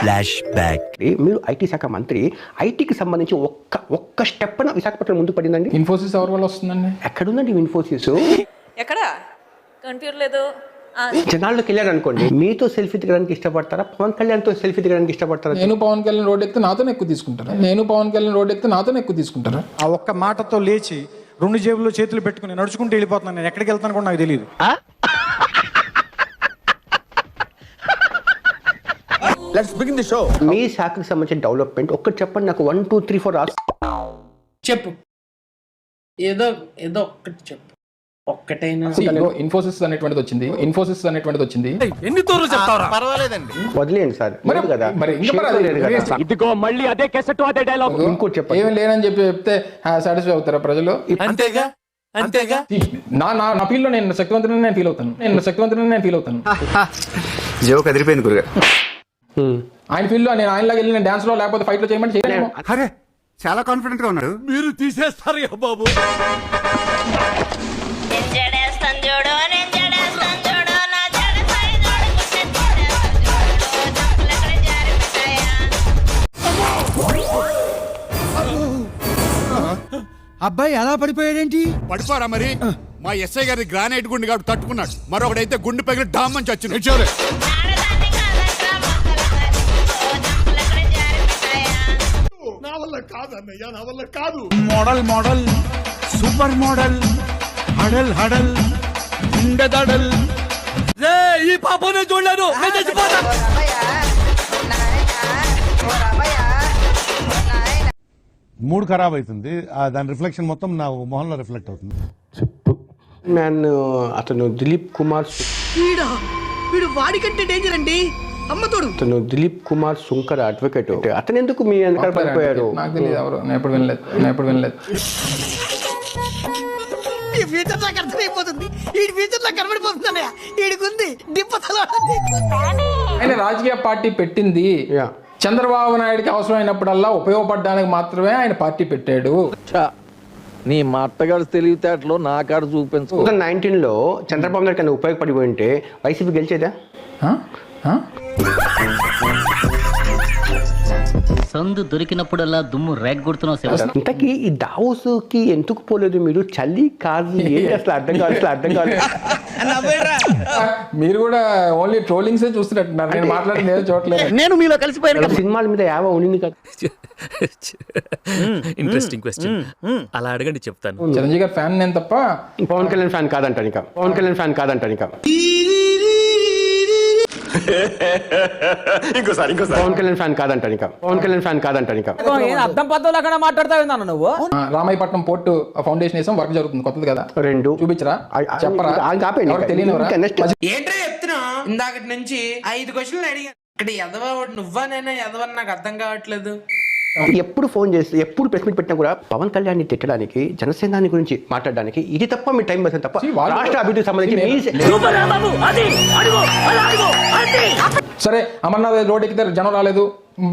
Flash back. మీరు IT శాఖ మంత్రి, ఐటీకి సంబంధించి ఒక్క స్టెప్ విశాఖపట్నం ముందు పడిందండి? ఇన్ఫోసిస్ ఎవరి వల్ల వస్తుందండి? ఎక్కడుందండి ఇన్ఫోసిస్? ఎక్కడ కనిపించలేదు. జనాల్లోకి వెళ్ళారు అనుకోండి, మీతో సెల్ఫీ దిగడానికి ఇష్టపడతారా, పవన్ కళ్యాణ్తో సెల్ఫీ దిగడానికి ఇష్టపడతారా? నేను పవన్ కళ్యాణ్ రోడ్ ఎక్కితే నాతోనే ఎక్కువ తీసుకుంటారా? ఆ ఒక్క మాటతో లేచి 2 జేబుల్లో చేతులు పెట్టుకుని నడుచుకుంటూ వెళ్ళిపోతున్నాను. నేను ఎక్కడికి వెళ్తాను కూడా నాకు తెలియదు. Let's begin the show. మీ శాఖకు సంబంధించిన డెవలప్మెంట్ ఒక్కటి చెప్పండి నాకు. 1 2 3 4 చెప్పు, ఏదో ఒక్కటి చెప్పు. ఒక్కటైనా ఇన్ఫోసిస్ అనేటువంటిది వచ్చింది. ఎన్ని తోర్లు చెప్తారా? పర్వాలేదండి, వదిలేయండి సార్. మరి కదా మరి ఇంకా లేదు కదా. ఇదిగో మళ్ళీ అదే కేసెట్ అదే డైలాగ్. ఇంకోటి చెప్పండి. ఏం లేనని చెప్తే సాటిస్ఫై అవుతారా ప్రజలు? అంతేగా. నా ఫీల్ లో నేను శక్తివంతుని నేను ఫీల్ అవుతాను. జోక్ అదిరిపోయింది గురుగారు. ఆయన ఫీల్ లో నేను ఆయనలాగా వెళ్ళి నేను డాన్స్ లో లేకపోతే ఫైట్ లో చేయమని చేయలేము. అరే చాలా కాన్ఫిడెంట్ గా ఉన్నాడు. మీరు తీసేస్తారు బాబు. అబ్బాయి ఎలా పడిపోయాడేంటి? పడిపోరా మరి. మా ఎస్ఐ గారి గ్రానైట్ గుండె కాబట్టి తట్టుకున్నాడు, మరొకడైతే గుండె పగిలి డామ్మని చచ్చింది. నా వల్ల కాదన్నయ్య, నా వల్ల కాదు. మోడల్ సూపర్ మోడల్ హడల్ ఉండదడల్. ఈ పాపనే చూడలేను. మూడ్ ఖరాబ్ అవుతుంది. దాని రిఫ్లెక్షన్ మొత్తం నా మొహంలో రిఫ్లెక్ట్ అవుతుంది. మ్యాన్ అతను దిలీప్ కుమార్ వీడు వాడికంటే డేంజర్ అండి. అతను దిలీప్ కుమార్ శుంకర్ అడ్వకేట్. అతను ఎందుకు మీ వెనకాల పడిపోయారు? నాకు తెలియదు ఎవరు. నేను ఎప్పుడు వినలేదు. ఈ ఫ్యూచర్ నాకు అర్థమైపోతుంది. ఈ ఫ్యూచర్ నాకు కనబడిపోతుందన్నయ్య. ఈడికుంది దిప్పతలో. ఆయన రాజకీయ పార్టీ పెట్టింది చంద్రబాబు నాయుడికి అవసరమైనప్పుడల్లా ఉపయోగపడడానికి మాత్రమే ఆయన పార్టీ పెట్టాడు. నీ మట్టగాడు తెలివితేటలో నా కాడ చూపించు. 2019లో చంద్రబాబు నాయుడు కన్నా ఉపయోగపడిపోయి ఉంటే వైసీపీ గెలిచేదా? సందు దొరికినప్పుడల్లా దుమ్ము రేగొడుతున్నావు. ఇంతకీ ఈ దావోస్ కి ఎందుకు పోలేదు మీరు? చలి కాదు ఏంటి అసలు అర్థం కాదు. మీరు కూడా ఓన్లీ ట్రోలింగ్స్ చూస్తున్నట్టున్నారు. నేను మాట్లాడింది ఏదో చూడలేదు. నేను మీలో కలిసిపోయాను. సినిమాల మీద యావా ఉండింది కదా. Interesting question. అలా అడగండి చెప్తాను. చిరంజీవి గారి ఫ్యాన్ నేను తప్ప పవన్ కళ్యాణ్ ఫ్యాన్ కాదంటాను ఇక. ఇంకోసారి పవన్ కళ్యాణ్ ఫ్యాన్ కాదంటాను ఇక. అర్థం పద్ధతిలో మాట్లాడతావు నువ్వు. రామాయపట్నం పోర్టు ఫౌండేషన్ వేసాం, వర్క్ జరుగుతుంది కొత్తది కదా. 2 చూపించరా? చెప్పరా? తెలియనివరా? ఏంట్రా చెప్తున్నా? ఇందాకటి నుంచి 5 క్వశ్చన్లు అడిగా. ఇక్కడ ఎదవా నువ్వా నేనా ఎదవని నాకు అర్థం కావట్లేదు. ఎప్పుడు ఫోన్ చేసి ఎప్పుడు ప్రెస్ మీట్ పెట్టినా కూడా పవన్ కళ్యాణ్ ని తిట్టడానికి, జనసేనాని గురించి మాట్లాడడానికి ఇది తప్ప మీ టైం పడుతుంది తప్ప రాష్ట్ర అభివృద్ధికి సంబంధించి. సరే, అమర్నాథ్ రోడ్ ఎక్కితే జనం రాలేదు,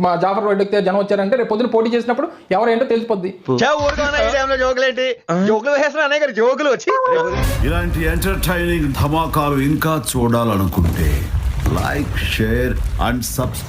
మా జాఫర్ రోడ్ ఎక్కితే జనం వచ్చారంటే రేపు పొద్దున పోటీ చేసినప్పుడు ఎవరేంటో తెలిసిపోద్ది. ఇలాంటి ఎంటర్టైనింగ్ ధమాకాలు ఇంకా చూడాలనుకుంటే లైక్, షేర్ అండ్ సబ్స్క్రైబ్.